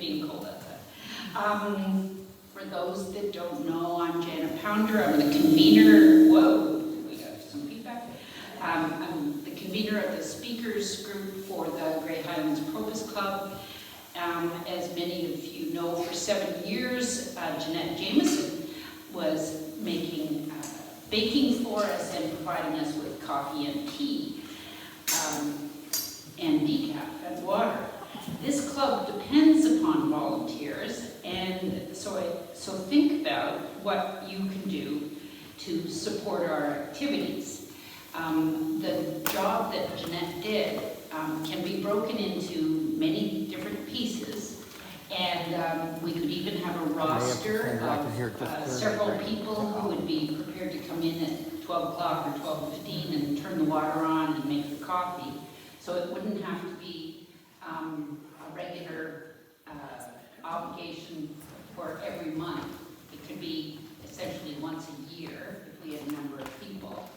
being cold outside. For those that don't know, I'm Janet Pounder. I'm the convener. Whoa, we got some feedback. I'm the convener of the speakers group for the Grey Highlands PROBUS Club. As many of you know, for 7 years, Jeanette Jameson was making baking for us and providing us with coffee and tea, and decaf and water. This club depends upon volunteers, and so think about what you can do to support our activities. The job that Jeanette did can be broken into many different pieces, and we could even have a roster of several people who would be prepared to come in at 12 o'clock or 12:15 and turn the water on and make the coffee. So it wouldn't have to be a regular obligation for every month. It could be essentially once a year if we had a number of people.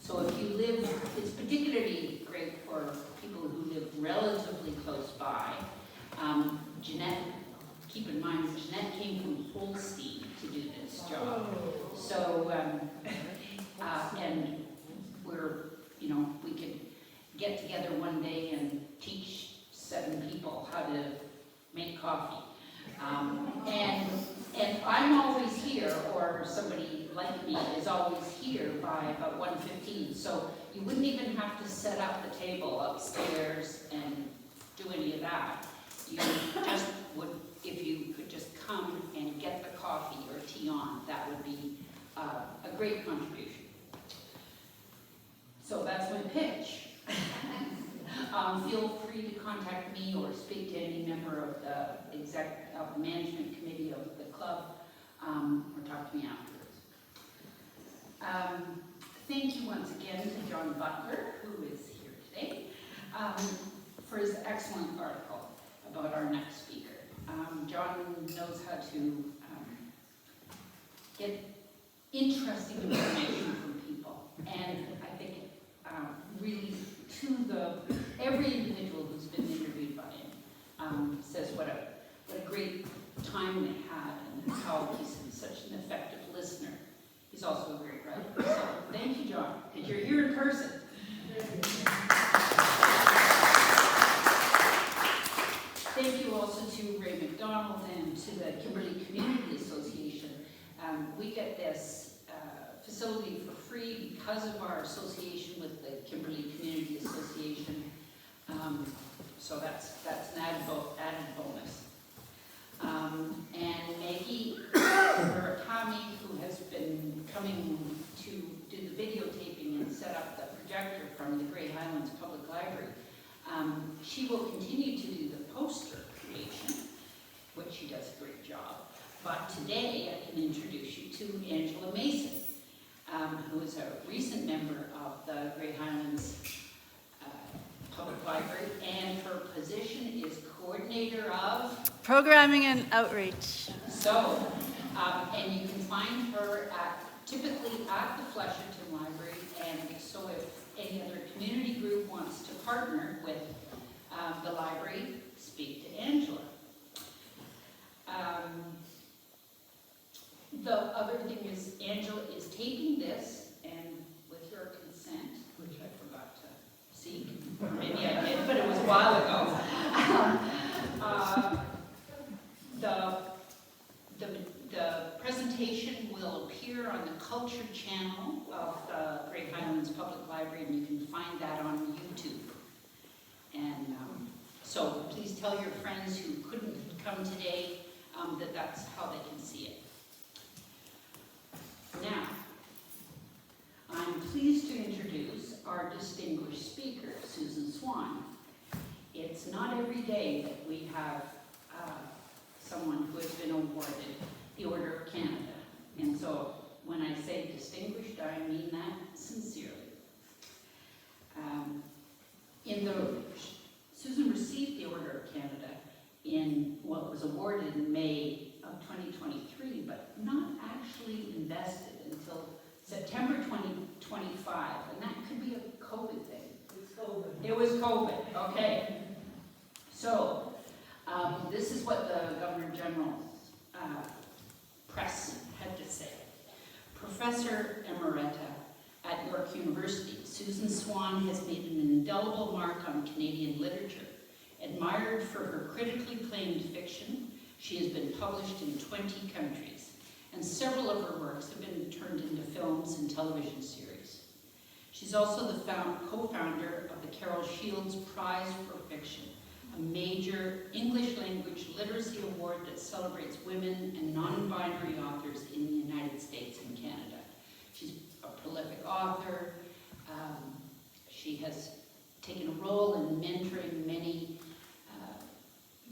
So if you live, it's particularly great for people who live relatively close by. Jeanette, keep in mind, Jeanette came from Holstein to do this job. So, and we could get together one day and teach 7 people how to make coffee. And I'm always here, or somebody like me is always here by about 1:15. So you wouldn't even have to set up the table upstairs and do any of that. You just would, if you could just come and get the coffee or tea on, that would be a great contribution. So that's my pitch. Feel free to contact me or speak to any member of the management committee of the club, or talk to me afterwards. Thank you once again to John Butler, who is here today, for his excellent article about our next speaker. John knows how to get interesting information from people, and I think really every individual who's been interviewed by him says what a great time they had and how he's such an effective listener. He's also a great writer. So thank you, John, because you're here in person. Thank you also to Ray McDonald and to the Kimberley Community Association. We get this facility for free because of our association with the Kimberley Community Association. So that's an added bonus. And Maggie Murakami, who has been coming to do the videotaping and set up the projector from the Grey Highlands Public Library, she will continue to do the poster creation, which she does a great job. But today I can introduce you to Angela Mason, who is a recent member of the Grey Highlands Public Library, and her position is coordinator of programming and outreach. So, and you can find her typically at the Flesherton Library, and so if any other community group wants to partner with the library, speak to Angela. The other thing is Angela is taping this, and with your consent, which I forgot to seek, or maybe I did, but it was a while ago, the presentation will appear on the Culture Channel of the Grey Highlands Public Library, and you can find that on YouTube. And so please tell your friends who couldn't come today that that's how they can see it. Now, I'm pleased to introduce our distinguished speaker, Susan Swan. It's not every day that we have someone who has been awarded the Order of Canada. And so when I say distinguished, I mean that sincerely. Susan received the Order of Canada in what was awarded in May of 2023, but not actually invested until September 2025, and that could be a COVID thing. It was COVID, okay. So, this is what the Governor General's press had to say. Professor Emerita at York University, Susan Swan has made an indelible mark on Canadian literature. Admired for her critically acclaimed fiction, she has been published in 20 countries, and several of her works have been turned into films and television series. She's also the co-founder of the Carol Shields Prize for Fiction, a major English language literacy award that celebrates women and non-binary authors in the United States and Canada. She's a prolific author. She has taken a role in mentoring many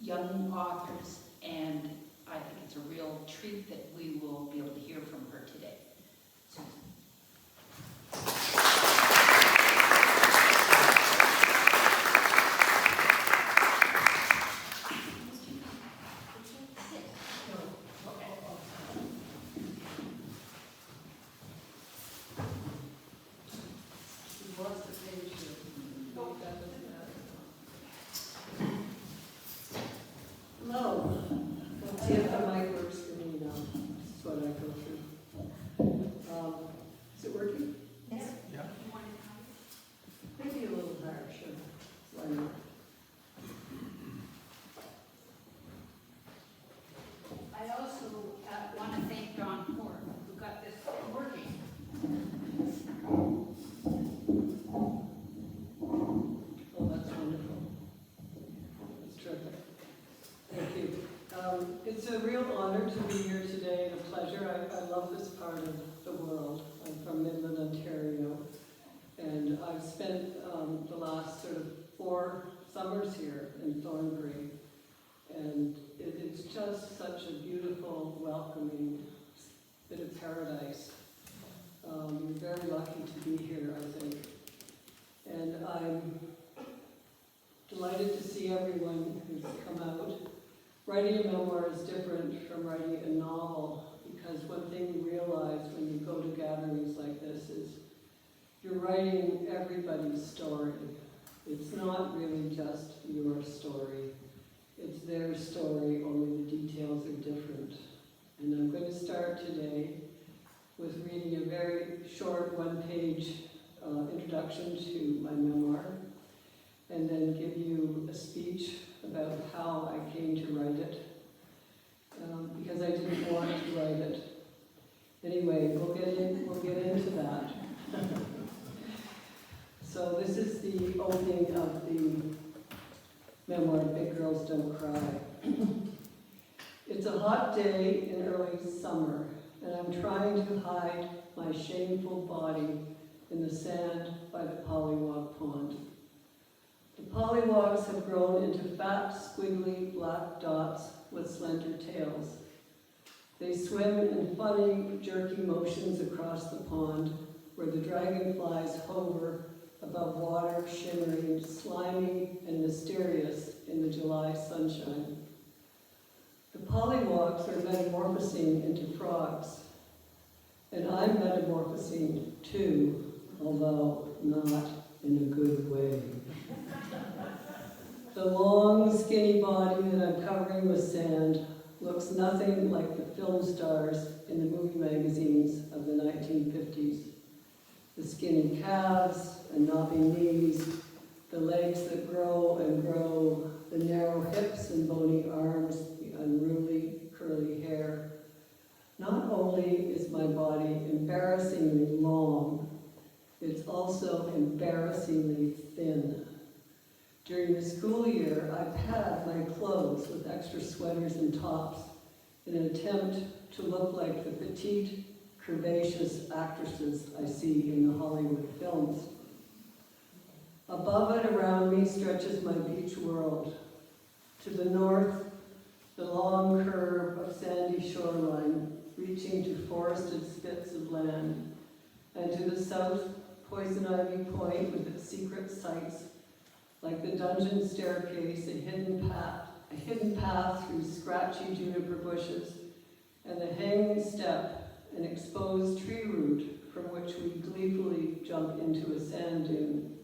young authors, and I think it's a real treat that we will be able to hear from her today. Susan. Hello. Let's see if the mic works for me now. This is what I go through. Is it working? Yes. Yeah. Maybe a little higher, sure. Why not? I also want to thank Don Ford, who got this working. Oh, that's wonderful. That's terrific. Thank you. It's a real honor to be here today and a pleasure. I love this part of the world. I'm from Midland, Ontario, and I've spent the last sort of 4 summers here in Thornbury, and it's just such a beautiful, welcoming bit of paradise. You're very lucky to be here, I think. And I'm delighted to see everyone who's come out. Writing a memoir is different from writing a novel, because one thing you realize when you go to gatherings like this is you're writing everybody's story. It's not really just your story. It's their story, only the details are different. And I'm going to start today with reading a very short 1-page introduction to my memoir, and then give you a speech about how I came to write it, because I didn't want to write it. Anyway, we'll get into that. So this is the opening of the memoir, Big Girls Don't Cry. It's a hot day in early summer, and I'm trying to hide my shameful body in the sand by the pollywog pond. The pollywogs have grown into fat, squiggly black dots with slender tails. They swim in funny, jerky motions across the pond, where the dragonflies hover above water, shimmering, slimy, and mysterious in the July sunshine. The pollywogs are metamorphosing into frogs, and I'm metamorphosing too, although not in a good way. The long, skinny body that I'm covering with sand looks nothing like the film stars in the movie magazines of the 1950s. The skinny calves and knobby knees, the legs that grow and grow, the narrow hips and bony arms, the unruly, curly hair. Not only is my body embarrassingly long, it's also embarrassingly thin. During the school year, I padded my clothes with extra sweaters and tops in an attempt to look like the petite, curvaceous actresses I see in the Hollywood films. Above and around me stretches my beach world. To the north, the long curve of sandy shoreline reaching to forested spits of land, and to the south, Poison Ivy Point with its secret sights, like the dungeon staircase, a hidden path through scratchy juniper bushes, and the hanging step, an exposed tree root from which we gleefully jump into a sand dune.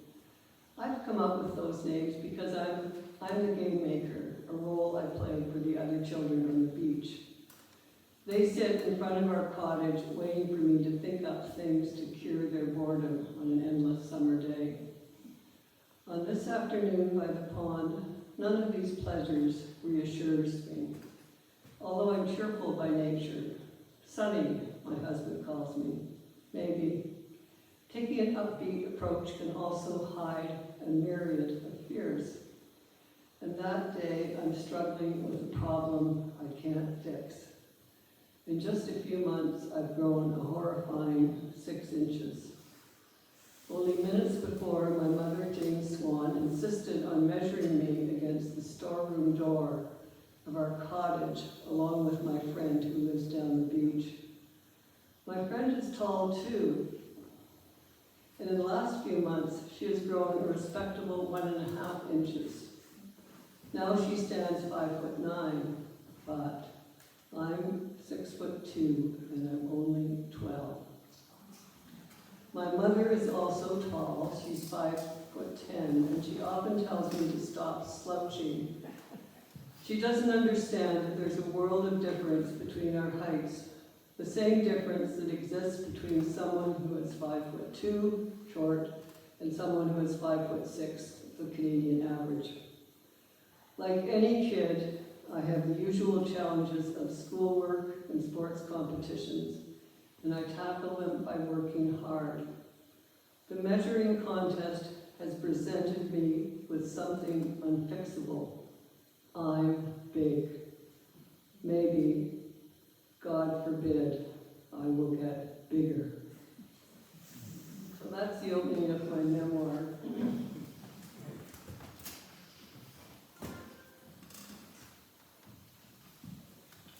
I've come up with those names because I'm the game maker, a role I play for They sit in front of our cottage waiting for me to think up things to cure their boredom on an endless summer day. On this afternoon by the pond, none of these pleasures reassures me. Although I'm cheerful by nature, sunny, my husband calls me, maybe. Taking an upbeat approach can also hide a myriad of fears. And that day, I'm struggling with a problem I can't fix. In just a few months, I've grown a horrifying 6 inches. Only minutes before, my mother, Jane Swan, insisted on measuring me against the storeroom door of our cottage, along with my friend who lives down the beach. My friend is tall too, and in the last few months, she has grown a respectable 1.5 inches. Now she stands 5'9", but I'm 6'2", and I'm only 12. My mother is also tall. She's 5'10", and she often tells me to stop slouching. She doesn't understand that there's a world of difference between our heights, the same difference that exists between someone who is 5'2", short, and someone who is 5'6", the Canadian average. Like any kid, I have the usual challenges of schoolwork and sports competitions, and I tackle them by working hard. The measuring contest has presented me with something unfixable. I'm big. Maybe, God forbid, I will get bigger. So that's the opening of my memoir.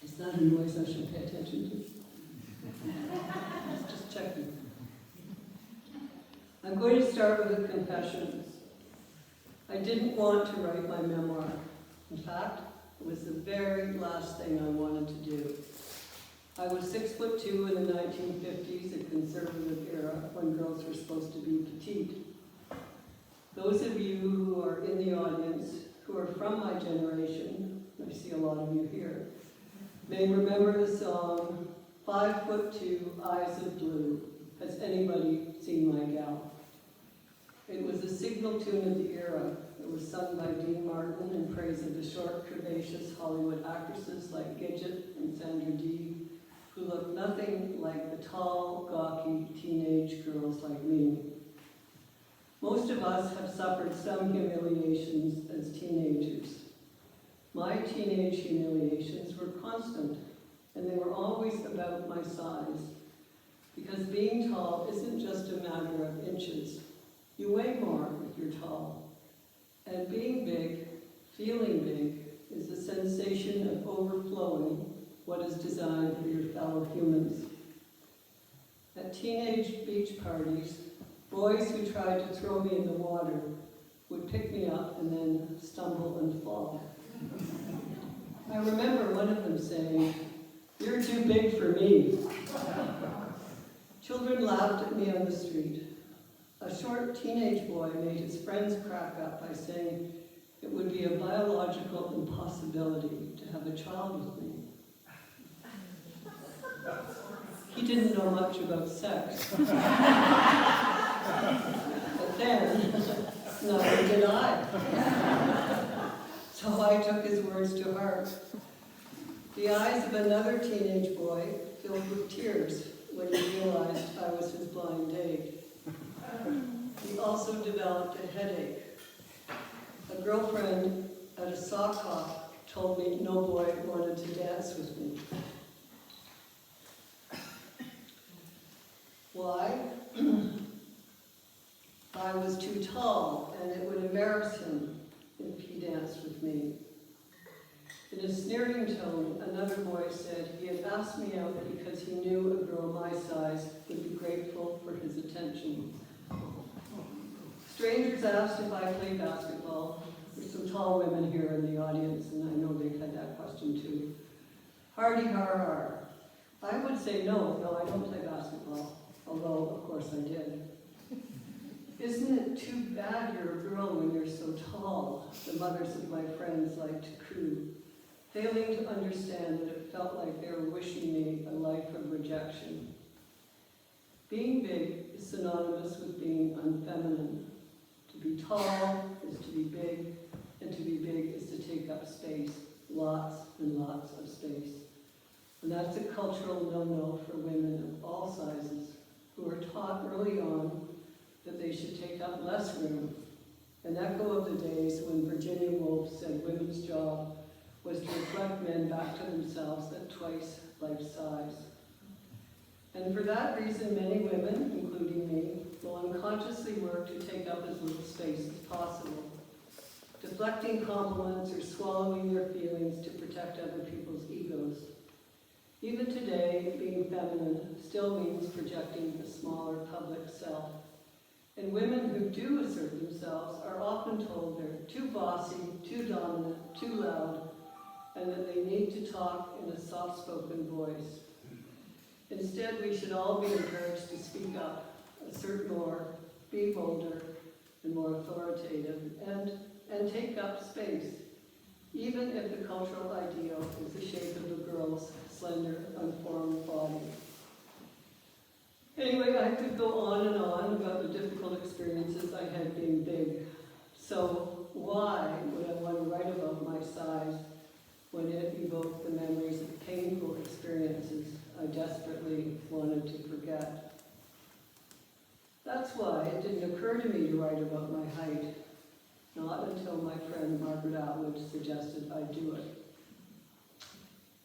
Is that a noise I should pay attention to? Just checking. I'm going to start with a confession. I didn't want to write my memoir. In fact, it was the very last thing I wanted to do. I was 6'2" in the 1950s, a conservative era when girls were supposed to be petite. Those of you who are in the audience, who are from my generation, I see a lot of you here, may remember the song, 5'2", Eyes of Blue. Has anybody seen my gal? It was a signal tune of the era. It was sung by Dean Martin in praise of the short, curvaceous Hollywood actresses like Gidget and Sandra Dee, who looked nothing like the tall, gawky teenage girls like me. Most of us have suffered some humiliations as teenagers. My teenage humiliations were constant, and they were always about my size. Because being tall isn't just a matter of inches. You weigh more if you're tall. And being big, feeling big, is a sensation of overflowing what is designed for your fellow humans. At teenage beach parties, boys who tried to throw me in the water would pick me up and then stumble and fall. I remember one of them saying, "You're too big for me." Children laughed at me on the street. A short teenage boy made his friends crack up by saying it would be a biological impossibility to have a child with me. He didn't know much about sex. But then, neither did I. So I took his words to heart. The eyes of another teenage boy filled with tears when he realized I was his blind date. He also developed a headache. A girlfriend at a sock hop told me no boy wanted to dance with me. Why? I was too tall, and it would embarrass him if he danced with me. In a sneering tone, another boy said he had asked me out because he knew a girl my size would be grateful for his attention. Strangers asked if I play basketball. There's some tall women here in the audience, and I know they've had that question too. Hardy har har. I would say no, I don't play basketball, although of course I did. Isn't it too bad you're a girl when you're so tall? The mothers of my friends like to coo. failing to understand that it felt like they were wishing me a life of rejection. Being big is synonymous with being unfeminine. To be tall is to be big, and to be big is to take up space, lots and lots of space. And that's a cultural no-no for women of all sizes who are taught early on that they should take up less room. An echo of the days when Virginia Woolf said women's job was to reflect men back to themselves at twice life size. And for that reason, many women, including me, will unconsciously work to take up as little space as possible, deflecting compliments or swallowing their feelings to protect other people's egos. Even today, being feminine still means projecting a smaller public self. And women who do assert themselves are often told they're too bossy, too dominant, too loud, and that they need to talk in a soft-spoken voice. Instead, we should all be encouraged to speak up, assert more, be bolder, and more authoritative, and take up space, even if the cultural ideal is the shape of a girl's slender, unformed body. Anyway, I could go on and on about the difficult experiences I had being big. So why would I want to write about my size when it evoked the memories of painful experiences I desperately wanted to forget? That's why it didn't occur to me to write about my height, not until my friend Margaret Atwood suggested I do it.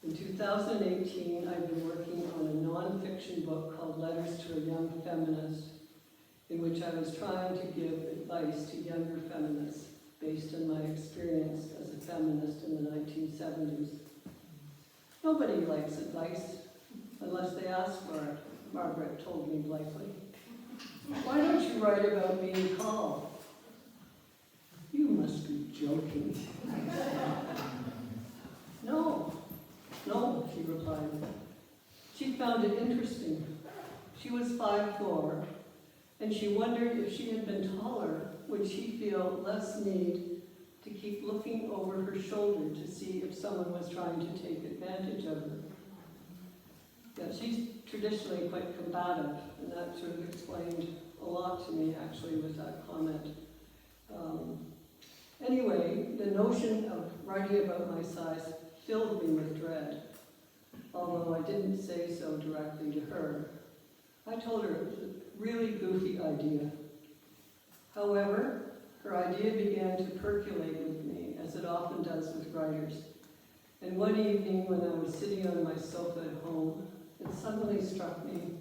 In 2018, I've been working on a non-fiction book called Letters to a Young Feminist, in which I was trying to give advice to younger feminists based on my experience as a feminist in the 1970s. Nobody likes advice unless they ask for it, Margaret told me blithely. Why don't you write about being tall? You must be joking. No, she replied. She found it interesting. She was 5'4", and she wondered if she had been taller, would she feel less need to keep looking over her shoulder to see if someone was trying to take advantage of her. Yeah, she's traditionally quite combative, and that sort of explained a lot to me, actually, with that comment. Anyway, the notion of writing about my size filled me with dread, although I didn't say so directly to her. I told her it was a really goofy idea. However, her idea began to percolate with me, as it often does with writers. And one evening, when I was sitting on my sofa at home, it suddenly struck me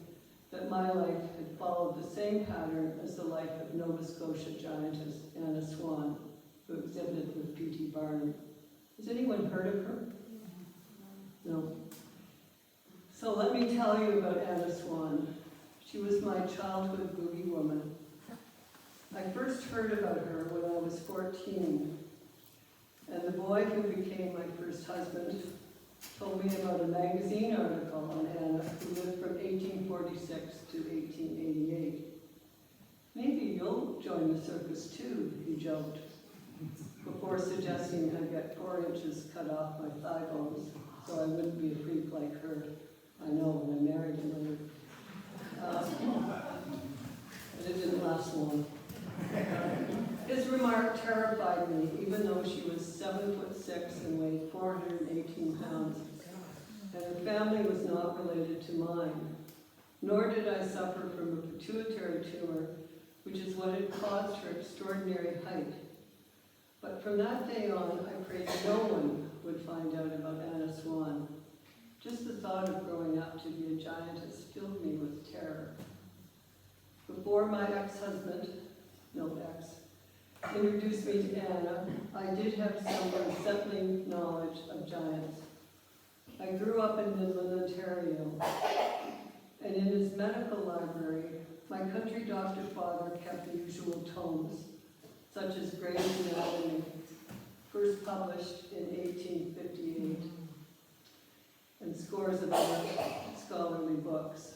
that my life had followed the same pattern as the life of Nova Scotia giantess Anna Swan, who exhibited with P.T. Barnum. Has anyone heard of her? No. So let me tell you about Anna Swan. She was my childhood boogie woman. I first heard about her when I was 14, and the boy who became my first husband told me about a magazine article on Anna, who lived from 1846 to 1888. Maybe you'll join the circus too, he joked, before suggesting I get 4 inches cut off my thigh bones so I wouldn't be a freak like her. I know, when I married him later. But it didn't last long. His remark terrified me, even though she was 7'6" and weighed 418 pounds, and her family was not related to mine. Nor did I suffer from a pituitary tumor, which is what had caused her extraordinary height. But from that day on, I prayed no one would find out about Anna Swan. Just the thought of growing up to be a giantess filled me with terror. Before my ex-husband, introduced me to Anna, I did have some unsettling knowledge of giants. I grew up in Midland, Ontario, and in his medical library, my country doctor father kept the usual tomes, such as Grey Highlands, first published in 1858, and scores of other scholarly books.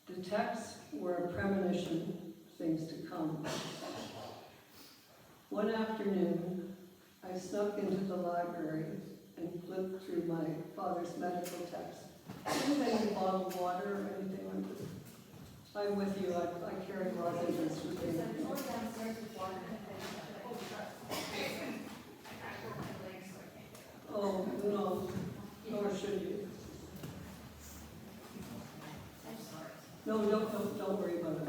The texts were a premonition of things to come. One afternoon, I snuck into the library and flipped through my father's medical text. Any bottled water or anything like this? I'm with you. I carry lozenges with me. Oh, no. Nor should you. No, don't worry about it.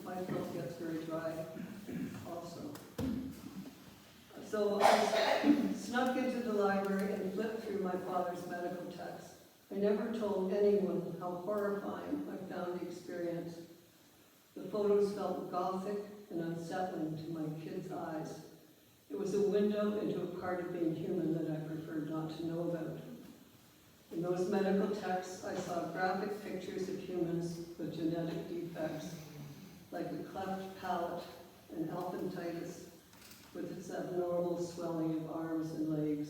My throat gets very dry also. So I snuck into the library and flipped through my father's medical text. I never told anyone how horrifying I found the experience. The photos felt gothic and unsettling to my kids' eyes. It was a window into a part of being human that I preferred not to know about. In those medical texts, I saw graphic pictures of humans with genetic defects, like a cleft palate and elephantitis, with its abnormal swelling of arms and legs.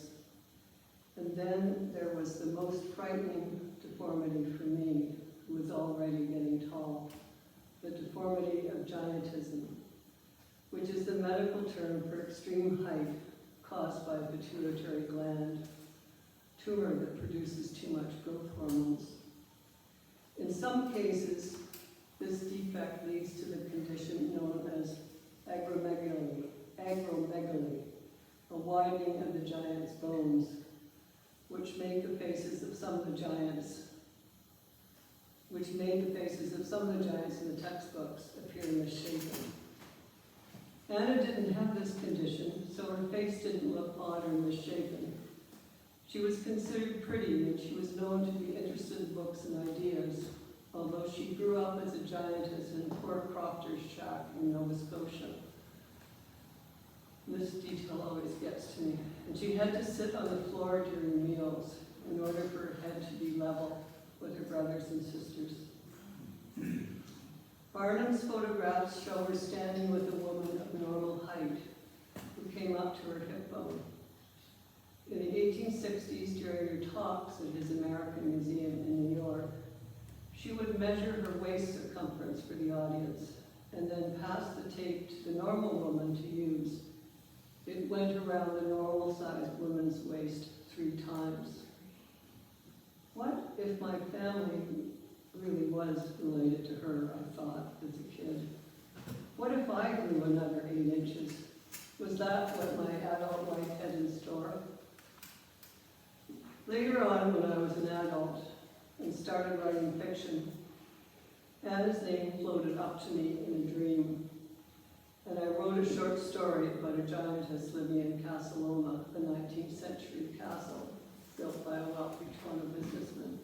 And then there was the most frightening deformity for me, who was already getting tall, the deformity of giantism, which is the medical term for extreme height caused by a pituitary gland tumor that produces too much growth hormones. In some cases, this defect leads to the condition known as acromegaly, a widening of the giant's bones, which made the faces of some of the giants in the textbooks appear misshapen. Anna didn't have this condition, so her face didn't look odd or misshapen. She was considered pretty, and she was known to be interested in books and ideas, although she grew up as a giantess in poor Proctor's shack in Nova Scotia. This detail always gets to me. And she had to sit on the floor during meals in order for her head to be level with her brothers and sisters. Barnum's photographs show her standing with a woman of normal height who came up to her hip bone. In the 1860s, during her talks at his American Museum in New York, she would measure her waist circumference for the audience and then pass the tape to the normal woman to use. It went around the normal-sized woman's waist 3 times. What if my family really was related to her, I thought, as a kid? What if I grew another 8 inches? Was that what my adult life had in store? Later on, when I was an adult and started writing fiction, Anna's name floated up to me in a dream. And I wrote a short story about a giantess living in Castle Loma, a 19th century castle built by a wealthy Toronto businessman.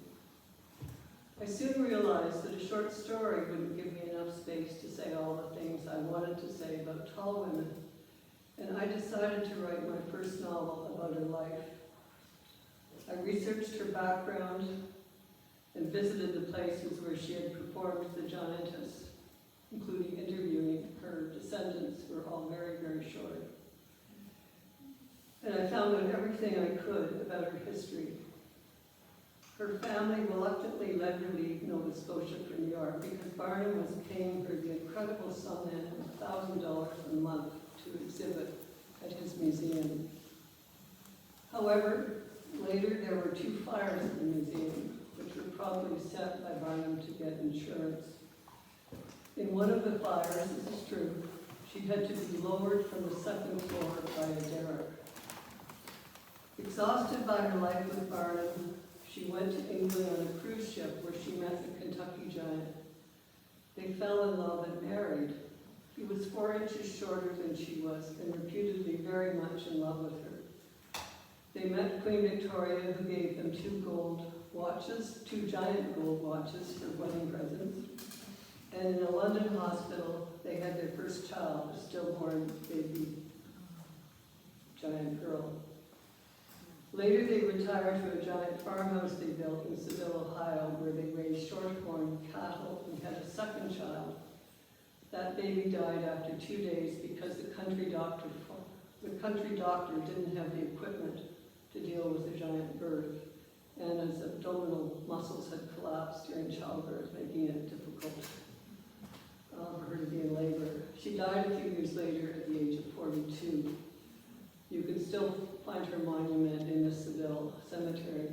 I soon realized that a short story wouldn't give me enough space to say all the things I wanted to say about tall women, and I decided to write my first novel about her life. I researched her background and visited the places where she had performed the giantess, including interviewing her descendants, who were all very, very short. And I found out everything I could about her history. Her family reluctantly let her leave Nova Scotia for New York because Barnum was paying her the incredible sum of $1,000 a month to exhibit at his museum. However, later there were 2 fires in the museum, which were probably set by Barnum to get insurance. In one of the fires, this is true, she had to be lowered from the 2nd floor by a derrick. Exhausted by her life with Barnum, she went to England on a cruise ship where she met the Kentucky giant. They fell in love and married. He was 4 inches shorter than she was and reputedly very much in love with her. They met Queen Victoria, who gave them 2 gold watches, 2 giant gold watches for wedding presents. And in a London hospital, they had their first child, a stillborn baby giant girl. Later, they retired to a giant farmhouse they built in Seville, Ohio, where they raised shorthorn cattle and had a 2nd child. That baby died after 2 days because the country doctor didn't have the equipment to deal with the giant birth, and his abdominal muscles had collapsed during childbirth, making it difficult for her to be in labor. She died a few years later at the age of 42. You can still find her monument in the Seville Cemetery.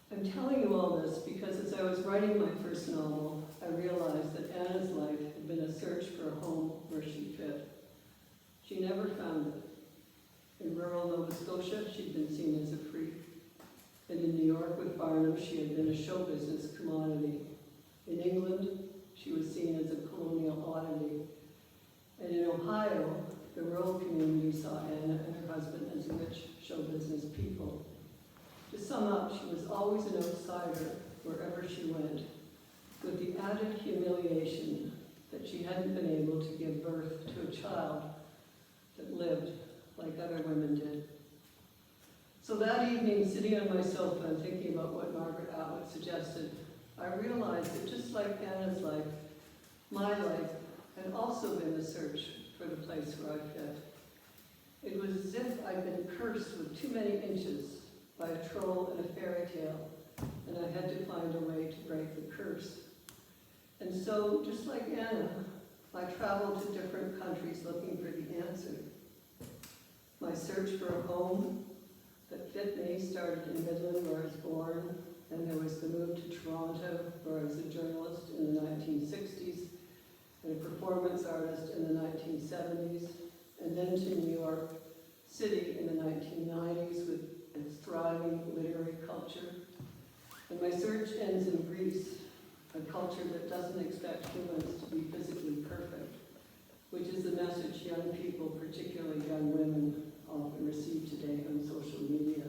I'm telling you all this because as I was writing my first novel, I realized that Anna's life had been a search for a home where she fit. She never found it. In rural Nova Scotia, she'd been seen as a freak. And in New York with Barnum, she had been a show business commodity. In England, she was seen as a colonial oddity. And in Ohio, the rural community saw Anna and her husband as rich show business people. To sum up, she was always an outsider wherever she went, with the added humiliation that she hadn't been able to give birth to a child that lived like other women did. So that evening, sitting on my sofa and thinking about what Margaret Atwood suggested, I realized that just like Anna's life, my life had also been the search for the place where I fit. It was as if I'd been cursed with too many inches by a troll in a fairy tale, and I had to find a way to break the curse. And so, just like Anna, I traveled to different countries looking for the answer. My search for a home that fit me started in Midland, where I was born, and there was the move to Toronto, where I was a journalist in the 1960s, and a performance artist in the 1970s, and then to New York City in the 1990s with its thriving literary culture. And my search ends in Greece, a culture that doesn't expect humans to be physically perfect, which is the message young people, particularly young women, often receive today on social media.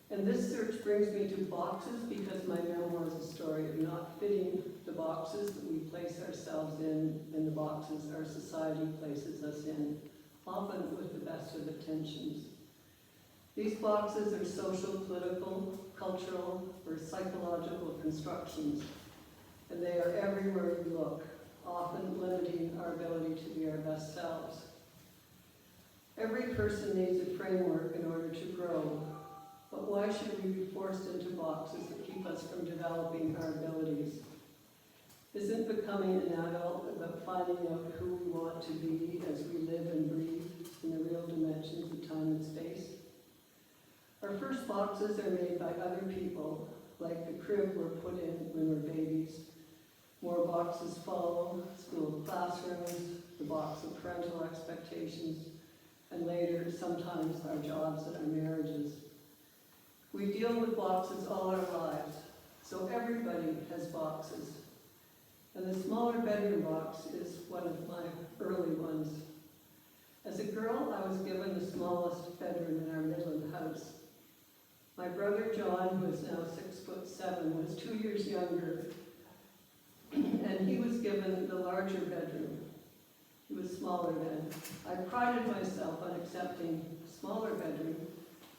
And this search brings me to boxes because my memoir is a story of not fitting the boxes that we place ourselves in and the boxes our society places us in, often with the best of intentions. These boxes are social, political, cultural, or psychological constructions, and they are everywhere we look, often limiting our ability to be our best selves. Every person needs a framework in order to grow, but why should we be forced into boxes that keep us from developing our abilities? Isn't becoming an adult about finding out who we want to be as we live and breathe in the real dimensions of time and space? Our first boxes are made by other people, like the crib we're put in when we're babies. More boxes follow, school classrooms, the box of parental expectations, and later, sometimes, our jobs and our marriages. We deal with boxes all our lives, so everybody has boxes. And the smaller bedroom box is one of my early ones. As a girl, I was given the smallest bedroom in our Midland house. My brother John, who is now 6'7", was 2 years younger, and he was given the larger bedroom. He was smaller then. I prided myself on accepting a smaller bedroom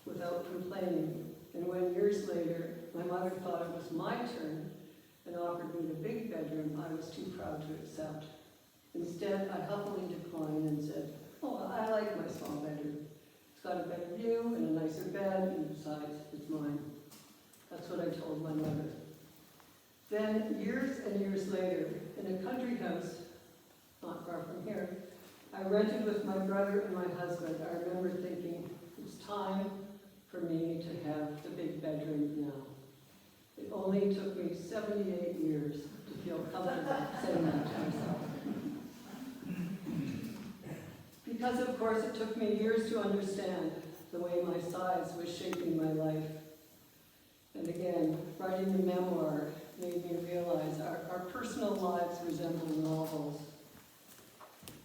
without complaining. And when years later, my mother thought it was my turn and offered me the big bedroom, I was too proud to accept. Instead, I humbly declined and said, "Oh, I like my small bedroom. It's got a better view and a nicer bed, and besides, it's mine." That's what I told my mother. Then, years and years later, in a country house, not far from here, I rented with my brother and my husband. I remember thinking, it's time for me to have the big bedroom now. It only took me 78 years to feel comfortable saying that to myself. Because, of course, it took me years to understand the way my size was shaping my life. And again, writing the memoir made me realize our personal lives resemble novels.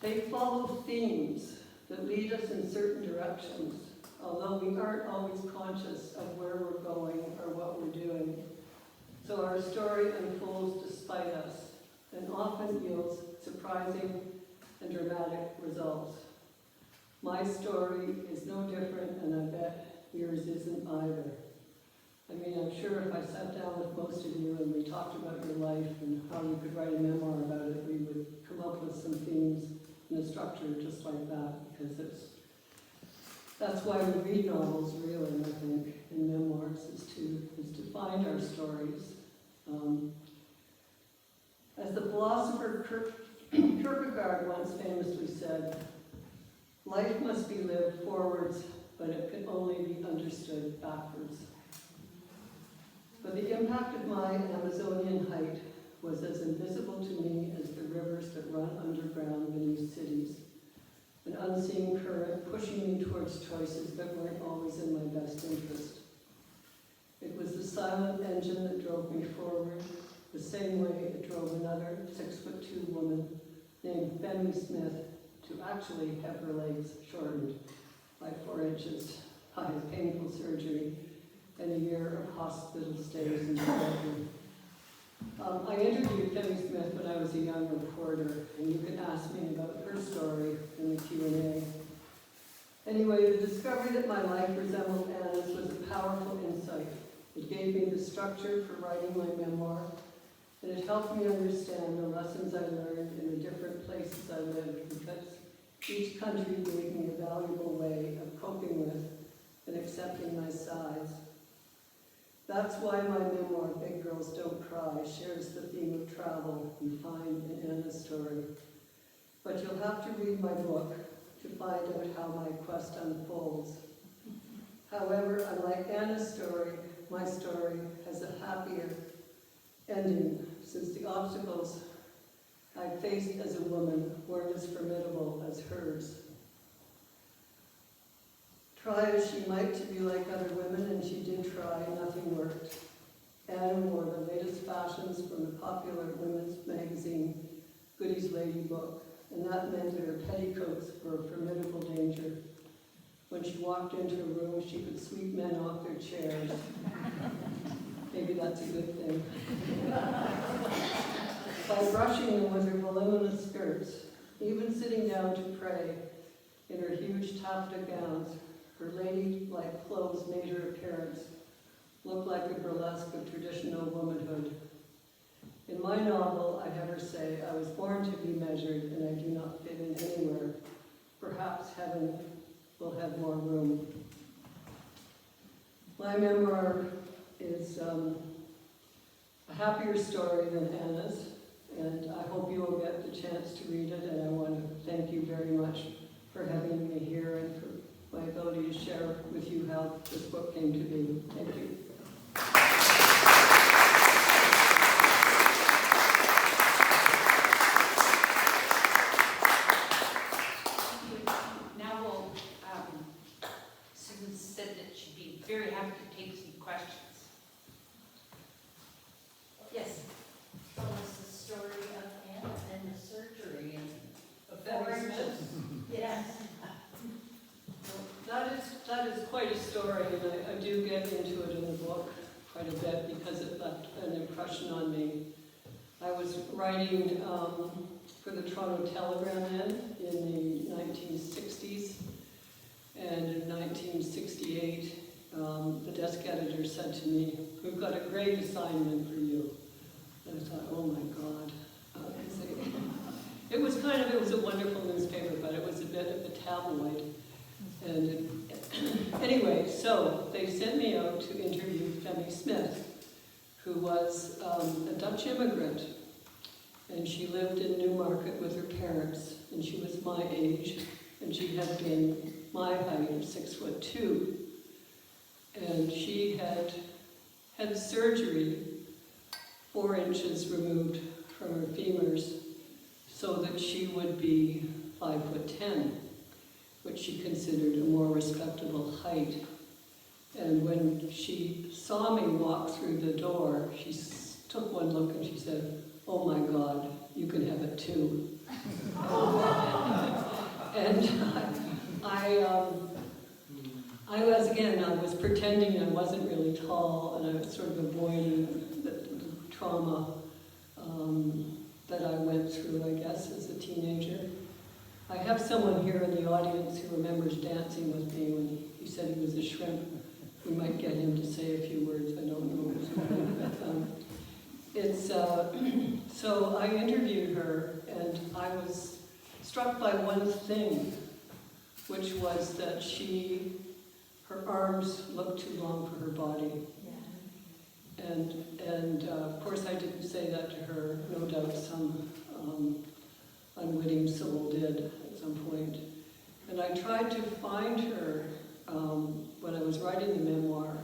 They follow themes that lead us in certain directions, although we aren't always conscious of where we're going or what we're doing. So our story unfolds despite us, and often yields surprising and dramatic results. My story is no different, and I bet yours isn't either. I mean, I'm sure if I sat down with most of you and we talked about your life and how you could write a memoir about it, we would come up with some themes and a structure just like that, because that's why we read novels, really, I think, in memoirs, is to find our stories. As the philosopher Kierkegaard once famously said, Life must be lived forwards, but it can only be understood backwards. But the impact of my Amazonian height was as invisible to me as the rivers that run underground beneath cities, an unseen current pushing me towards choices that weren't always in my best interest. It was the silent engine that drove me forward, the same way it drove another 6'2" woman named Femi Smith to actually have her legs shortened by 4 inches by painful surgery and a year of hospital stays in therapy. I interviewed Femi Smith when I was a young reporter, and you can ask me about her story in the Q&A. Anyway, the discovery that my life resembled Anna's was a powerful insight. It gave me the structure for writing my memoir, and it helped me understand the lessons I learned in the different places I lived, because each country gave me a valuable way of coping with and accepting my size. That's why my memoir, Big Girls Don't Cry, shares the theme of travel you find in Anna's story. But you'll have to read my book to find out how my quest unfolds. However, unlike Anna's story, my story has a happier ending, since the obstacles I faced as a woman weren't as formidable as hers. Try as she might to be like other women, and she did try, nothing worked. Anna wore the latest fashions from the popular women's magazine, Goody's Lady Book, and that meant that her petticoats were a formidable danger. When she walked into a room, she could sweep men off their chairs. Maybe that's a good thing. By brushing them with her voluminous skirts, even sitting down to pray in her huge taffeta gowns, her ladylike clothes made her appearance look like a burlesque of traditional womanhood. In my novel, I have her say, I was born to be measured and I do not fit in anywhere. Perhaps heaven will have more room. My memoir is a happier story than Anna's, and I hope you will get the chance to read it, and I want to thank you very much for having me here and for my ability to share with you how this book came to be. Thank you. Now we'll, Susan said that she'd be very happy to take some questions. Yes? Tell us the story of Anna and the surgery and yes. That is quite a story, and I do get into it in the book quite a bit because it left an impression on me. I was writing for the Toronto Telegram then in the 1960s, and in 1968, the desk editor said to me, "We've got a great assignment for you." And I thought, oh my God. It was a wonderful newspaper, but it was a bit of a tabloid. And anyway, so they sent me out to interview Femi Smith, who was a Dutch immigrant. And she lived in Newmarket with her parents, and she was my age, and she had been my height of 6'2". And she had surgery 4 inches removed from her femurs so that she would be 5'10", which she considered a more respectable height. And when she saw me walk through the door, she took one look and she said, "Oh my God, you can have it too." And I was pretending I wasn't really tall, and I was sort of avoiding the trauma that I went through, I guess, as a teenager. I have someone here in the audience who remembers dancing with me when he said he was a shrimp. We might get him to say a few words, I don't know. But, so I interviewed her, and I was struck by one thing, which was that her arms looked too long for her body. And of course I didn't say that to her. No doubt some unwitting soul did at some point. And I tried to find her when I was writing the memoir.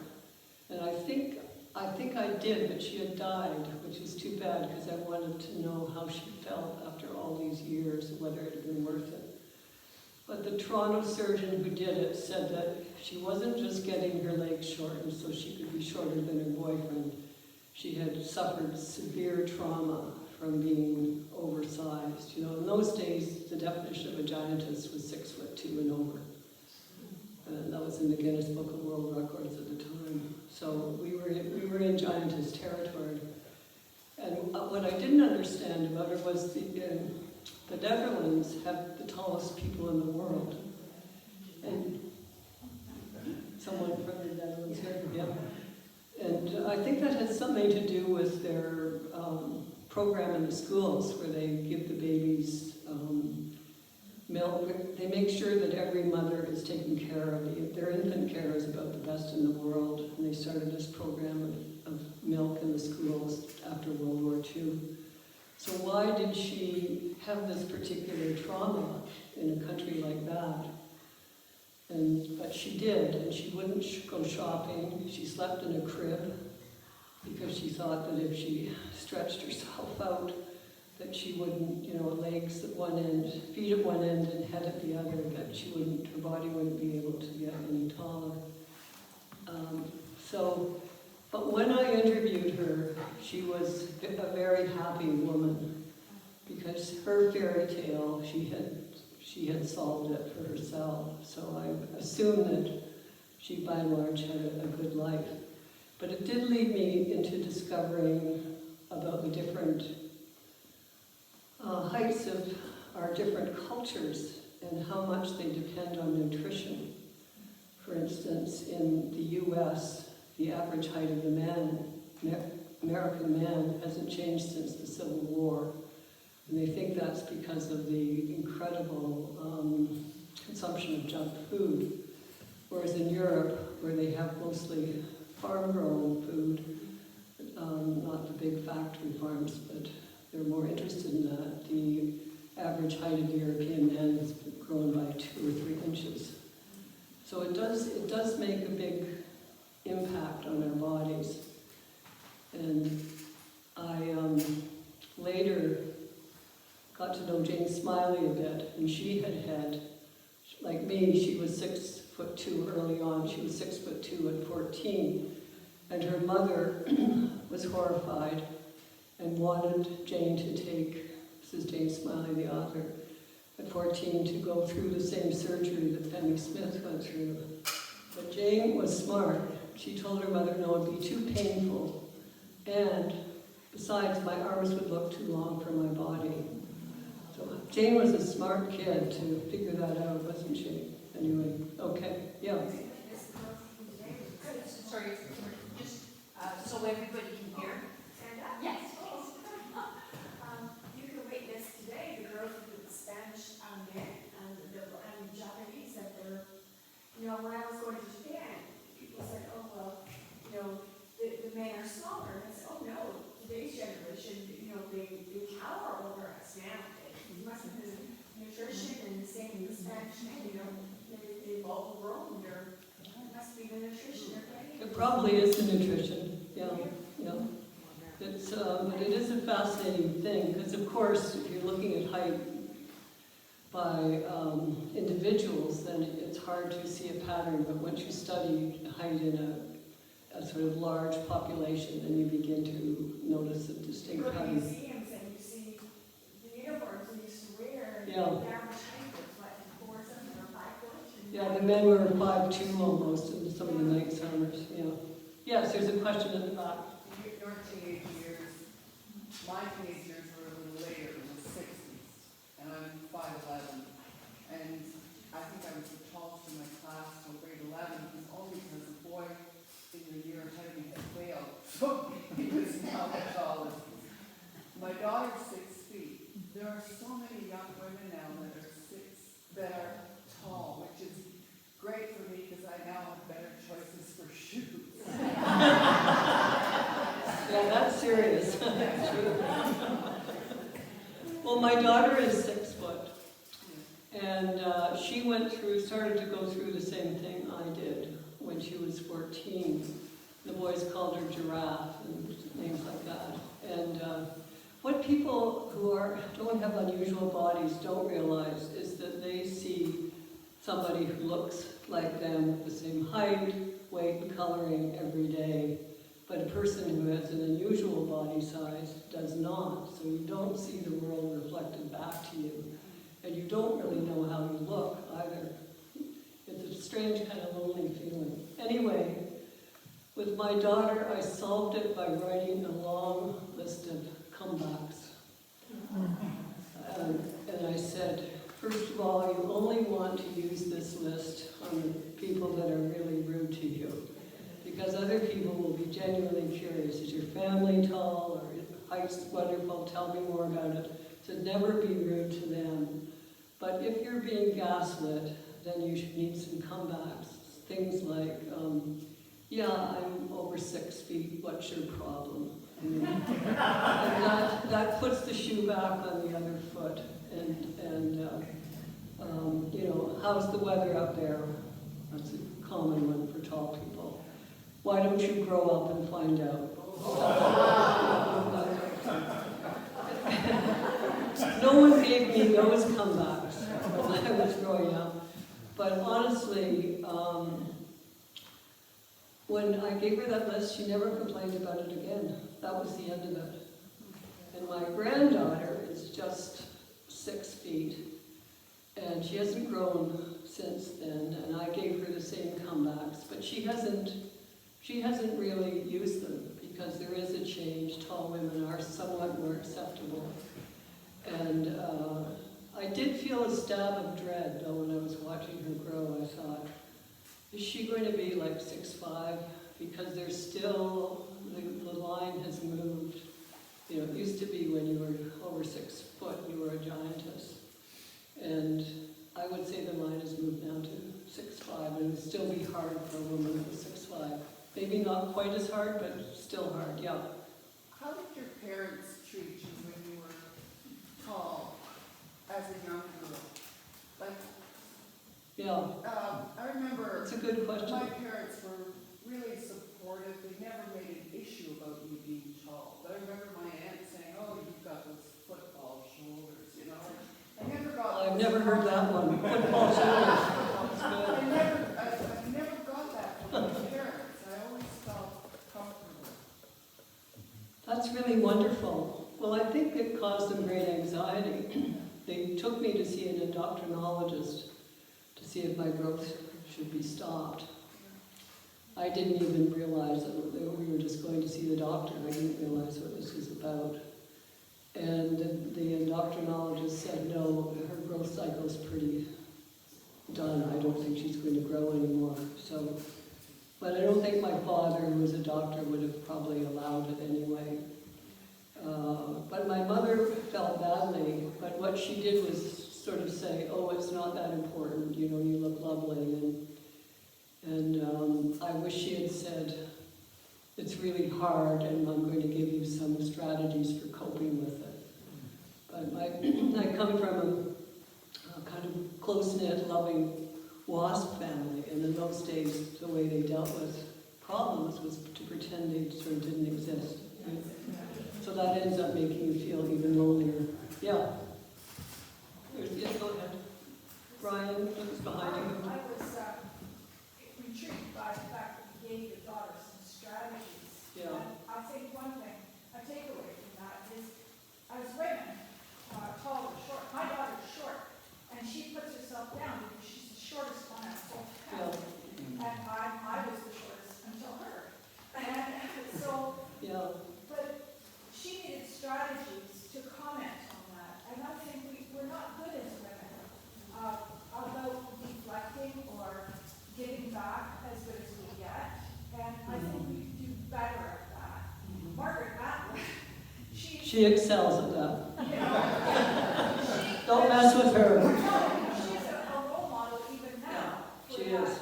And I think I did, but she had died, which is too bad because I wanted to know how she felt after all these years and whether it had been worth it. But the Toronto surgeon who did it said that she wasn't just getting her legs shortened so she could be shorter than her boyfriend. She had suffered severe trauma from being oversized. You know, in those days, the definition of a giantess was 6'2" and over. And that was in the Guinness Book of World Records at the time. So we were in giantess territory. And what I didn't understand about her was the Netherlands have the tallest people in the world. And someone from the Netherlands here, yeah. And I think that has something to do with their program in the schools where they give the babies milk. They make sure that every mother is taken care of. Their infant care is about the best in the world. And they started this program of milk in the schools after World War II. So why did she have this particular trauma in a country like that? But she did, and she wouldn't go shopping. She slept in a crib because she thought that if she stretched herself out, that she wouldn't, you know, legs at one end, feet at one end, and head at the other, that her body wouldn't be able to get any taller. But when I interviewed her, she was a very happy woman because her fairy tale, she had solved it for herself. So I assume that she, by and large, had a good life. But it did lead me into discovering about the different heights of our different cultures and how much they depend on nutrition. For instance, in the U.S., the average height of the man, American man, hasn't changed since the Civil War. And they think that's because of the incredible consumption of junk food. Whereas in Europe, where they have mostly farm-grown food, not the big factory farms, but they're more interested in that, the average height of the European man has grown by 2 or 3 inches. So it does make a big impact on our bodies. And I later got to know Jane Smiley a bit, and she had, like me, she was 6'2" early on. She was 6'2" at 14, and her mother was horrified and wanted Jane to take, this is Jane Smiley, the author, at 14 to go through the same surgery that Fanny Smith went through. But Jane was smart. She told her mother, no, it'd be too painful. And besides, my arms would look too long for my body. So Jane was a smart kid to figure that out, wasn't she? Anyway, okay, yeah. Sorry, just so everybody can hear. Yes. You can witness today the growth of the Spanish men and the Japanese that they're, you know, when I was going to Japan, people said, oh, well, you know, the men are smaller. And I said, oh, no, today's generation, you know, they tower over us now. It must have been nutrition and the same with the Spanish men, you know, they've all grown. It must be the nutrition they're getting. It probably is the nutrition, yeah. But it is a fascinating thing, because of course, if you're looking at height by individuals, then it's hard to see a pattern, but once you study height in a sort of large population, then you begin to notice a distinct Go to pattern. museums and you see the uniforms we used to wear, and Yeah. the average height was what, 4 something or 5 foot? Yeah, the men were 5'2" almost in some of the night summers, yeah. Yes, there's a question in the back. Your teenage years, my teenage years were a little later, in the 60s, and I'm 5'11", and I think I was the tallest in my class till grade 11, only because the boy in the year ahead of me had failed, so he was not the tallest. My daughter's 6 feet. There are so many young women now that are tall, which is great for me because I now have better choices for shoes. Yeah, that's serious. Well, my daughter is 6 foot, And she started to go through the same thing I did when she was 14. The boys called her Giraffe and names like that. And what people who don't have unusual bodies don't realize is that they see somebody who looks like them, the same height, weight, and coloring every day. But a person who has an unusual body size does not. So you don't see the world reflected back to you. And you don't really know how you look either. It's a strange kind of lonely feeling. Anyway, with my daughter, I solved it by writing a long list of comebacks. And I said, first of all, you only want to use this list on the people that are really rude to you. Because other people will be genuinely curious. Is your family tall? Or height's wonderful? Tell me more about it. So never be rude to them. But if you're being gaslit, then you should need some comebacks. Things like, yeah, I'm over 6 feet, what's your problem? And that puts the shoe back on the other foot. And you know, how's the weather up there? That's a common one for tall people. Why don't you grow up and find out? No one gave me those comebacks when I was growing up. But honestly, when I gave her that list, she never complained about it again. That was the end of it. And my granddaughter is just 6 feet, and she hasn't grown since then, and I gave her the same comebacks, but she hasn't really used them, because there is a change. Tall women are somewhat more acceptable. And I did feel a stab of dread, though, when I was watching her grow. I thought, is she going to be like 6'5"? Because there's still, the line has moved. You know, it used to be when you were over 6 foot, you were a giantess. And I would say the line has moved now to 6'5", and it would still be hard for a woman that was 6'5". Maybe not quite as hard, but still hard, yeah. How did your parents treat you when you were tall as a young girl? Like, Yeah, I remember it's a good question. my parents were really supportive. They never made an issue about me being tall. But I remember my aunt saying, "Oh, you've got those football shoulders," you know. I've never heard that one. Football shoulders. That's good. I never got that from my parents. I always felt comfortable. That's really wonderful. Well, I think it caused them great anxiety. They took me to see an endocrinologist to see if my growth should be stopped. I didn't even realize that we were just going to see the doctor. I didn't realize what this was about. And the endocrinologist said, no, her growth cycle's pretty done. I don't think she's going to grow anymore. So, but I don't think my father, who was a doctor, would have probably allowed it anyway. But my mother felt badly, but what she did was sort of say, oh, it's not that important, you know, you look lovely. And I wish she had said, it's really hard and I'm going to give you some strategies for coping with it. But I come from a kind of close-knit, loving WASP family, and in those days the way they dealt with problems was to pretend they sort of didn't exist. So that ends up making you feel even lonelier. Yeah. Yeah, go ahead. Brian, what's behind you? I was intrigued by the fact that you gave your daughter some strategies. Yeah. And I think one thing, a takeaway from that is, as women, tall or short, my daughter's short, and she puts herself down because she's the shortest one at full count. Yeah. And I was the shortest until her. And so, Yeah. but she needed strategies to comment on that. And I think we're not good as women about deflecting or giving back as good as we get. And I think we do better at that. Margaret Atwood, She excels at that. you know, Don't mess with her. she's a role model even now. for She that. is.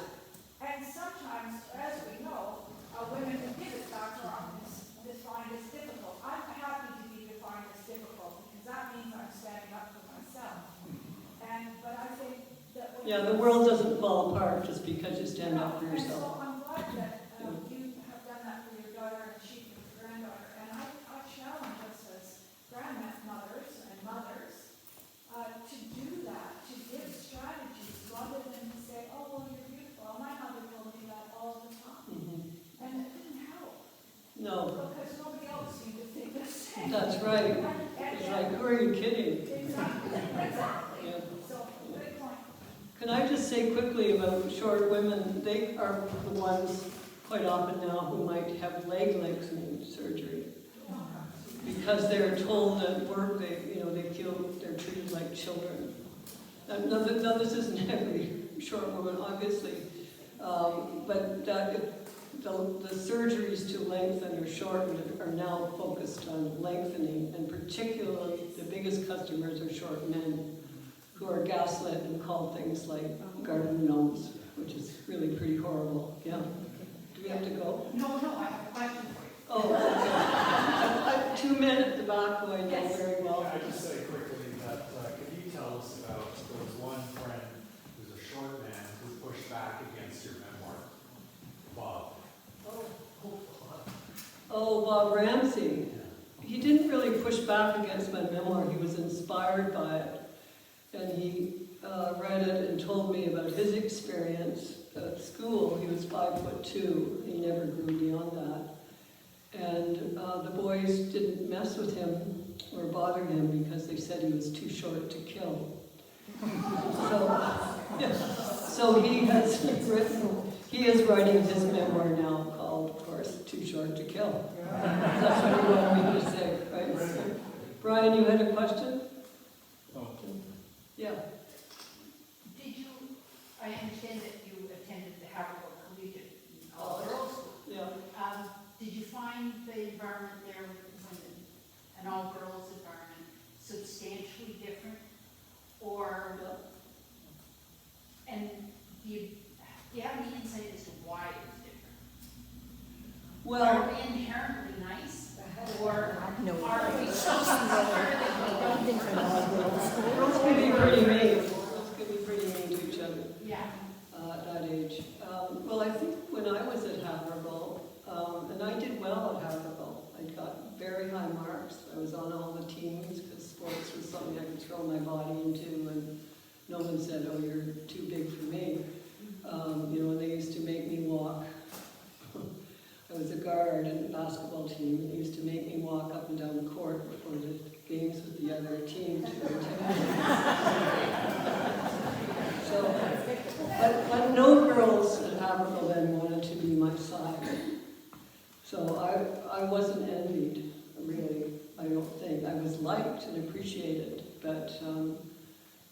And sometimes, as we know, women who give it back are often defined as difficult. I'm happy to be defined as difficult because that means I'm standing up for myself. But I think Yeah, the world doesn't fall apart just because you stand up for And so yourself. I'm glad that you have done that for your daughter and she for your granddaughter. And I challenge us as grandmothers and mothers to do that, to give strategies rather than to say, oh, well, you're beautiful. My mother told me that all the time. Mhm. And it didn't help No, because nobody else seemed to think the same. that's right. And It's like, who are you kidding? exactly, exactly. Yeah. So, good point. Can I just say quickly about short women? They are the ones quite often now who might have leg lengthening surgery because they're told at work they feel they're treated like children. Now, this isn't every short woman, obviously, but the surgeries to lengthen or shorten are now focused on lengthening, and particularly the biggest customers are short men who are gaslit and called things like garden gnomes, which is really pretty horrible. Yeah. Do we have to go? No, I have a question for you. Oh, okay. 2 men at the back who I know very well. Can I just say quickly that, could you tell us about, there was one friend who's a short man who pushed back against your memoir, Bob. Oh, Bob Ramsey. He didn't really push back against my memoir. He was inspired by it. And he read it and told me about his experience at school. He was 5'2". He never grew beyond that. And the boys didn't mess with him or bother him because they said he was too short to kill. So he is writing his memoir now called, of course, Too Short to Kill. That's what he wanted me to say, right? Brian, you had a question? Oh. Yeah. Did you, I understand that you attended the Haverhill Collegiate all-girls school. Yeah. Did you find the environment there, an all-girls environment, substantially different? Or, and do you have any insight as to why it was different? Well, Are we inherently nice? Or are we so secure that we don't think we're all-girls? girls can be pretty mean. Girls can be pretty mean to each other Yeah. at that age. Well, I think when I was at Haverhill, and I did well at Haverhill. I got very high marks. I was on all the teams because sports was something I could throw my body into, and no one said, oh, you're too big for me. And they used to make me walk. I was a guard in the basketball team, and they used to make me walk up and down the court before the games with the other team to attend. But no girls at Haverhill then wanted to be my size. So I wasn't envied, really, I don't think. I was liked and appreciated, but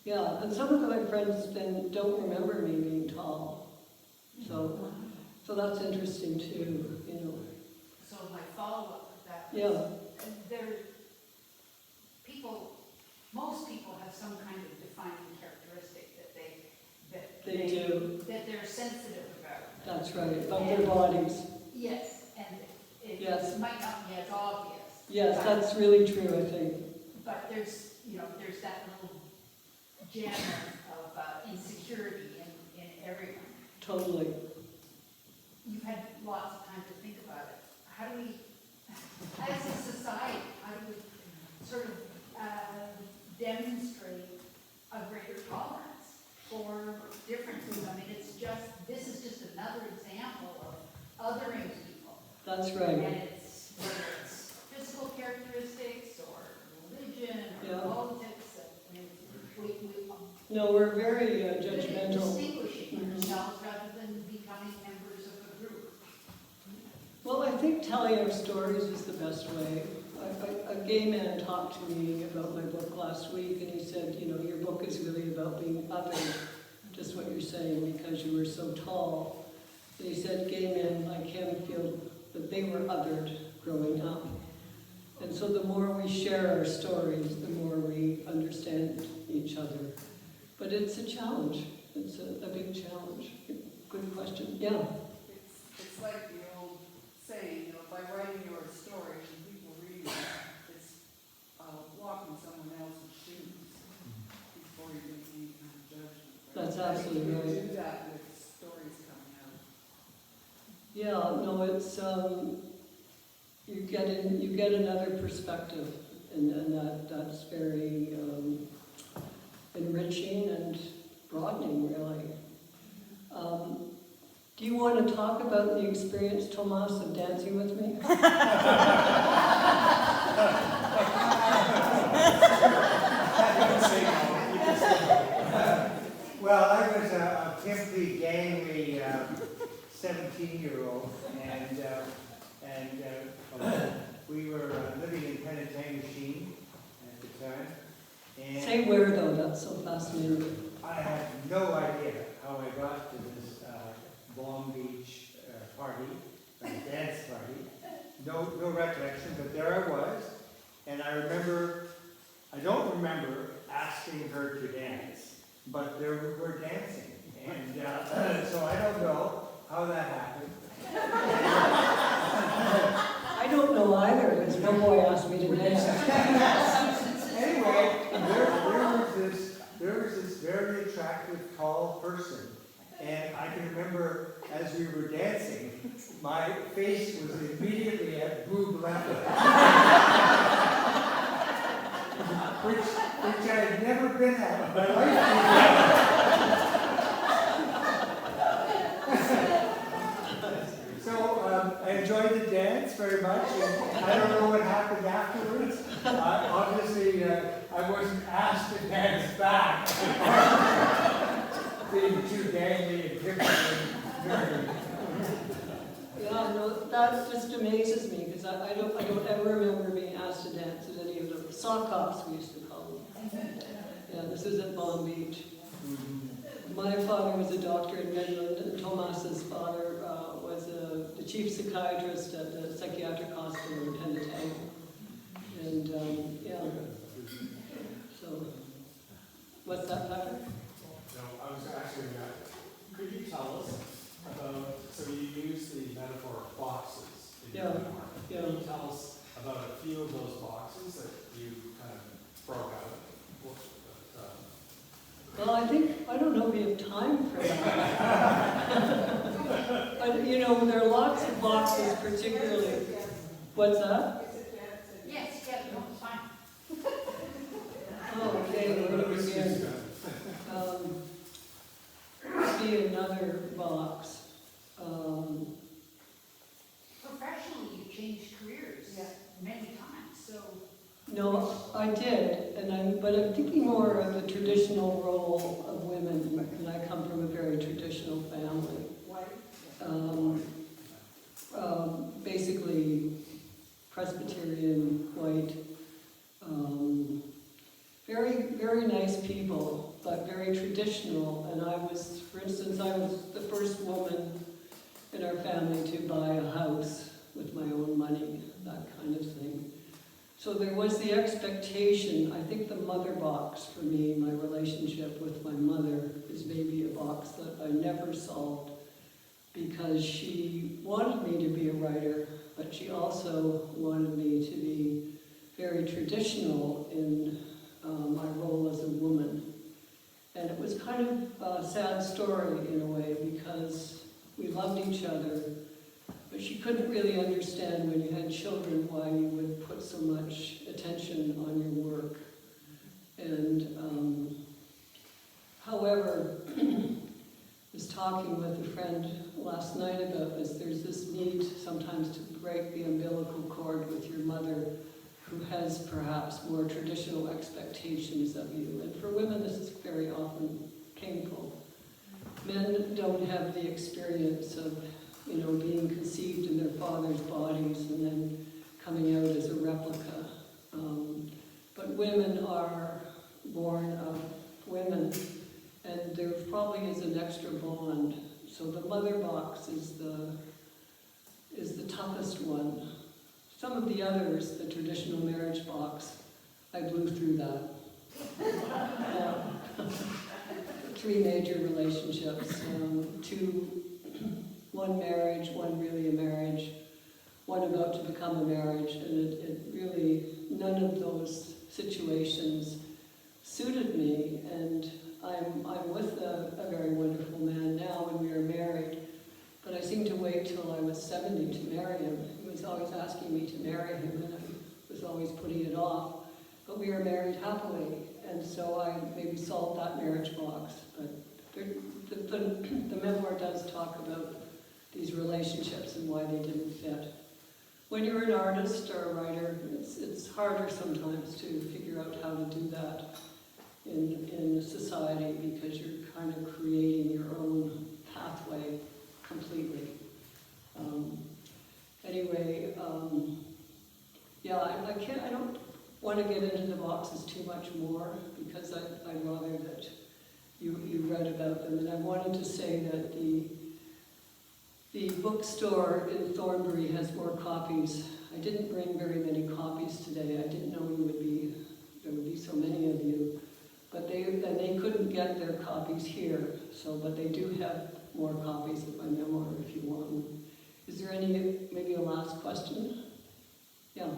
yeah, and some of my friends then don't remember me being tall. So that's interesting too, So my follow-up with that. Yeah. Most people have some kind of defining characteristic that they're sensitive about. That's right, about their bodies. Yes, and it Yes. might not be as obvious. Yes, but- that's really true, I think. But there's that little gem of insecurity in everyone. Totally. You've had lots of time to think about it. How do we, as a society, how do we sort of demonstrate a greater tolerance for differences? I mean, this is just another example of othering people. That's And right. it's, whether it's physical characteristics or religion or Yeah. politics, I mean, No, we're very we're judgmental. distinguishing Mhm. ourselves rather than becoming members of a group. Well, I think telling our stories is the best way. A gay man talked to me about my book last week, and he said, your book is really about being othered, just what you're saying, because you were so tall. And he said gay men like him feel that they were othered growing up. And so the more we share our stories, the more we understand each other. But it's a challenge. It's a big challenge. Good question. Yeah. It's like the old saying, by writing your story and people reading it, it's walking someone else's shoes before you make any kind of judgment. That's absolutely You right. do that with stories coming out. Yeah, no, it's, you get another perspective, and that's very enriching and broadening, really. Do you want to talk about the experience, Tomas, of dancing with me? Well, I was a pimply, gangly 17-year-old, and we were living in Penetanguishene at the time. And Say where, though, that's so fascinating. I have no idea how I got to this Long Beach party, dance party. No recollection, but there I was. And I don't remember asking her to dance, but there we were dancing. And so I don't know how that happened. I don't know either, because no boy asked me to dance. Anyway, there was this very attractive, tall person. And I can remember as we were dancing, my face was immediately at boob level. which I had never been at in my life before. So I enjoyed the dance very much, and I don't know what happened afterwards. Obviously, I wasn't asked to dance back. Being too gangly and pimply and nerdy. Yeah, no, that just amazes me, because I don't ever remember being asked to dance at any of the sock hops, we used to call them. Yeah, this is at Long Beach. My father was a doctor in Midland, and Tomas's father was the chief psychiatrist at the psychiatric hospital in Penetanguishene. And, yeah. So, what's that, Patrick? No, I was actually, could you tell us about, so you use the metaphor of boxes in your memoir. Yeah. Can you tell us about a few of those boxes that you kind of broke out? Well, I don't know if we have time for that. But, you know, there are lots of boxes, particularly. What's that? Yes, yeah, no, it's fine. Oh, okay, where do we begin? See another box. Professionally, you changed careers many times, so. No, I did, but I'm thinking more of the traditional role of women, and I come from a very traditional family. Basically Presbyterian, white, very, very nice people, but very traditional. And I was, for instance, I was the first woman in our family to buy a house with my own money, that kind of thing. So there was the expectation. I think the mother box for me, my relationship with my mother, is maybe a box that I never solved, because she wanted me to be a writer, but she also wanted me to be very traditional in my role as a woman. And it was kind of a sad story in a way, because we loved each other, but she couldn't really understand when you had children why you would put so much attention on your work. And however, I was talking with a friend last night about this. There's this need sometimes to break the umbilical cord with your mother, who has perhaps more traditional expectations of you. And for women, this is very often painful. Men don't have the experience of, you know, being conceived in their father's bodies and then coming out as a replica. But women are born of women, and there probably is an extra bond. So the mother box is the toughest one. Some of the others, the traditional marriage box, I blew through that. Yeah. 3 major relationships, 2, one marriage, one really a marriage, one about to become a marriage, and it really, none of those situations suited me, and I'm with a very wonderful man now, and we are married. But I seemed to wait till I was 70 to marry him. He was always asking me to marry him, and I was always putting it off. But we are married happily, and so I maybe solved that marriage box. But the memoir does talk about these relationships and why they didn't fit. When you're an artist or a writer, it's harder sometimes to figure out how to do that in society, because you're kind of creating your own pathway completely. I don't want to get into the boxes too much more, because I'd rather that you read about them. And I wanted to say that the bookstore in Thornbury has more copies. I didn't bring very many copies today. I didn't know there would be so many of you. But they couldn't get their copies here, but they do have more copies of my memoir if you want them. Is there maybe a last question? Yeah.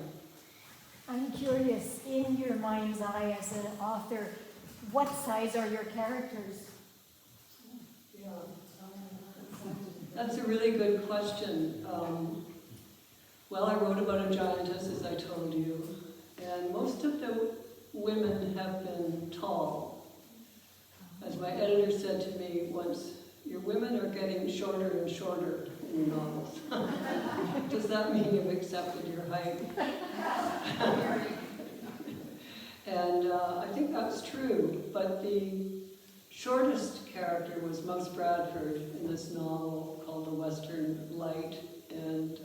I'm curious, in your mind's eye as an author, what size are your characters? Yeah. That's a really good question. Well, I wrote about a giantess, as I told you, and most of the women have been tall. As my editor said to me once, your women are getting shorter and shorter in your novels. Does that mean you've accepted your height? And I think that's true, but the shortest character was Mouse Bradford in this novel called The Western Light, and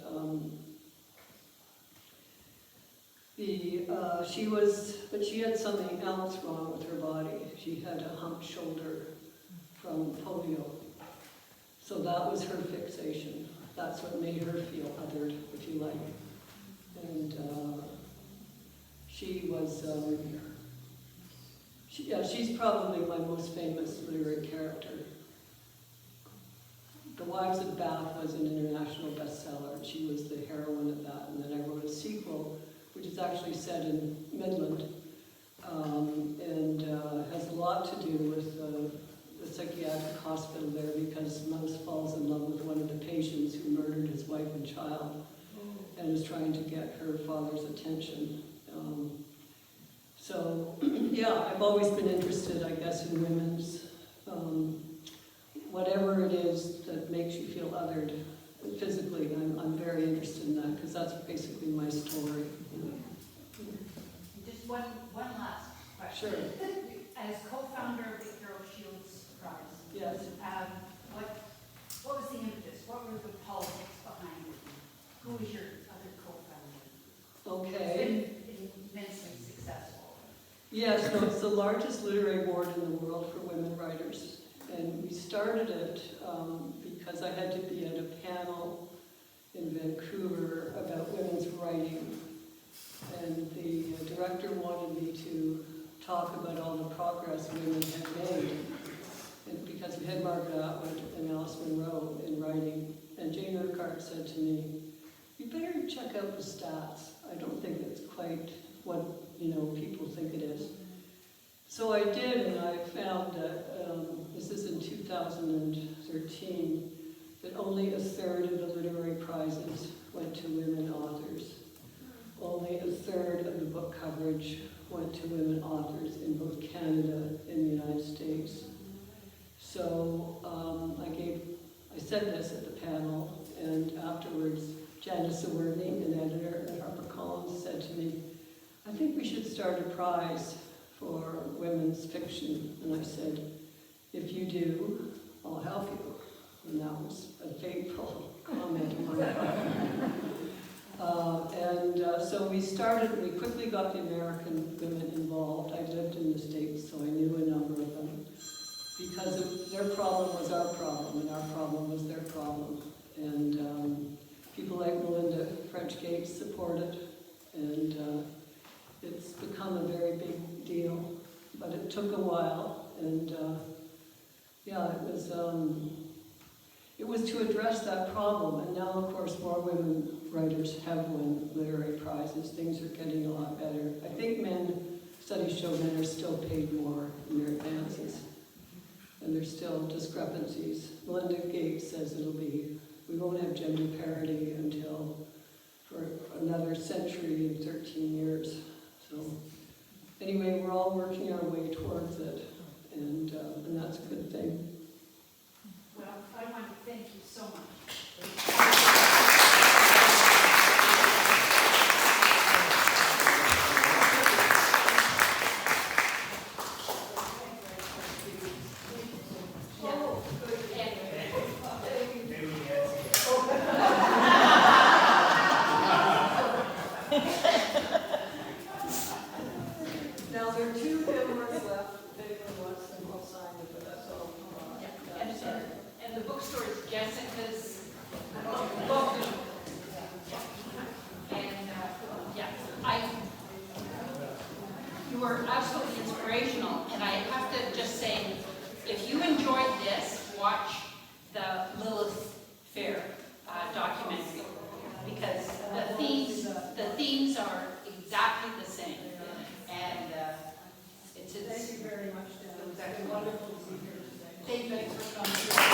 she had something else wrong with her body. She had a humped shoulder from polio. So that was her fixation. That's what made her feel othered, if you like. And she's probably my most famous literary character. The Wives of Bath was an international bestseller, and she was the heroine of that. And then I wrote a sequel, which is actually set in Midland, and has a lot to do with the psychiatric hospital there, because Mouse falls in love with one of the patients who murdered his wife and child and is trying to get her father's attention. I've always been interested, I guess, in women's, whatever it is that makes you feel othered physically. I'm very interested in that, because that's basically my story. Just one last question. Sure. As co-founder of the Carol Shields Prize, Yes. what was the impetus? What were the politics behind it? Who was your other co-founder? Okay. It's been immensely successful. Yes, no, it's the largest literary award in the world for women writers. And we started it because I had to be at a panel in Vancouver about women's writing. And the director wanted me to talk about all the progress women had made. And because we had Margaret Atwood and Alice Munro in writing. And Jane Urquhart said to me, you better check out the stats. I don't think it's quite what people think it is. So I did, and I found that, this is in 2013, that only a third of the literary prizes went to women authors. Only a third of the book coverage went to women authors in both Canada and the United States. So I said this at the panel, and afterwards, Janice Awardney, an editor at HarperCollins, said to me, I think we should start a prize for women's fiction. And I said, if you do, I'll help you. And that was a fateful comment on my part. So we quickly got the American women involved. I lived in the States, so I knew a number of them. Because their problem was our problem, and our problem was their problem. And people like Melinda French Gates supported, and it's become a very big deal. But it took a while, and it was to address that problem. And now, of course, more women writers have won literary prizes. Things are getting a lot better. I think studies show men are still paid more in their advances. and there's still discrepancies. Melinda Gates says we won't have gender parity until for another century and 13 years. So anyway, we're all working our way towards it, and that's a good thing. Well, I want to thank you so much. Now, there are 2 billboards left. If anyone wants them, I'll sign it, but that's all. And the bookstore is Jessica's book. And, you were absolutely inspirational, and I have to just say, if you enjoyed this, watch the Lilith Fair documentary, because the themes are exactly the same, and it's Thank you very much, Dan. It's exactly been wonderful to be here today. Thank you for coming.